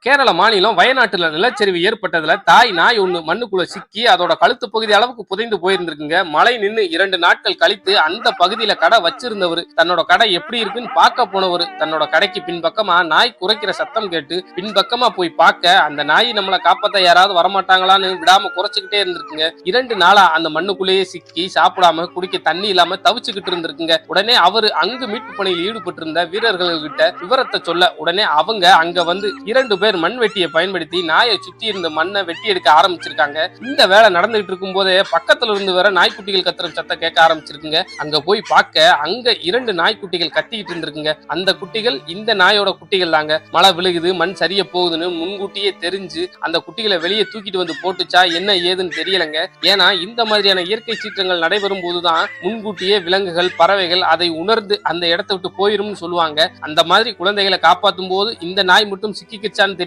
கேரள மாநிலம் வயநாட்டுல நிலச்சரிவு ஏற்பட்டதுல தாய் நாய் ஒண்ணு மண்ணுக்குள்ள சிக்கி அதோட கழுத்து பகுதி அளவுக்கு புதைந்து போயிருந்திருக்குங்க. மழை நின்னு 2 நாட்கள் கழித்து அந்த பகுதியில கடை வச்சிருந்தவர் தன்னோட கடை எப்படி இருக்குன்னு பார்க்க போனவர் தன்னோட கடைக்கு பின்பக்கமா நாய் குறைக்கிற சத்தம் கேட்டு பின்பக்கமா போய் பார்க்க அந்த நாய் நம்மளை காப்பாத்த யாராவது வரமாட்டாங்களான்னு விடாம குறைச்சுக்கிட்டே இருந்திருக்குங்க. 2 நாளா அந்த மண்ணுக்குள்ளேயே சிக்கி சாப்பிடாம குடிக்க தண்ணி இல்லாம தவிச்சுக்கிட்டு இருந்திருக்குங்க. உடனே அவரு அங்கு மீட்பு பணியில் ஈடுபட்டு இருந்த வீரர்கள் கிட்ட விவரத்தை சொல்ல உடனே அவங்க அங்க வந்து 2 பேர் மண்வெட்டியை பயன்படுத்தி நாயை சுத்தி இருந்த மண்ணை வெட்டி எடுக்க ஆரம்பிச்சிருக்காங்க. இந்த வேலை நடந்துகிட்டு இருக்கும் போதே பக்கத்துல இருந்து வேற நாய்க்குட்டிகள் கத்துற சத்தம் கேட்க ஆரம்பிச்சிருக்குங்க. அங்க போய் பார்க்க அங்க 2 நாய்க்குட்டிகள் கத்திக்கிட்டு இருந்திருக்குங்க. அந்த குட்டிகள் இந்த நாயோட குட்டிகள் தாங்க. மழை விழுகுது, மண் சரிய போகுதுன்னு முன்கூட்டியே தெரிஞ்சு அந்த குட்டிகளை வெளியே தூக்கிட்டு வந்து போட்டுச்சா என்ன ஏதுன்னு தெரியலங்க. ஏன்னா இந்த மாதிரியான இயற்கை சீற்றங்கள் நடைபெறும் போதுதான் முன்கூட்டியே விலங்குகள் பறவைகள் அதை உணர்ந்து அந்த இடத்தை விட்டு போயிரும்னு சொல்லுவாங்க. அந்த மாதிரி குழந்தைகளை காப்பாற்றும் போது இந்த நாய் மட்டும் சிக்கிக்கிச்சான்னு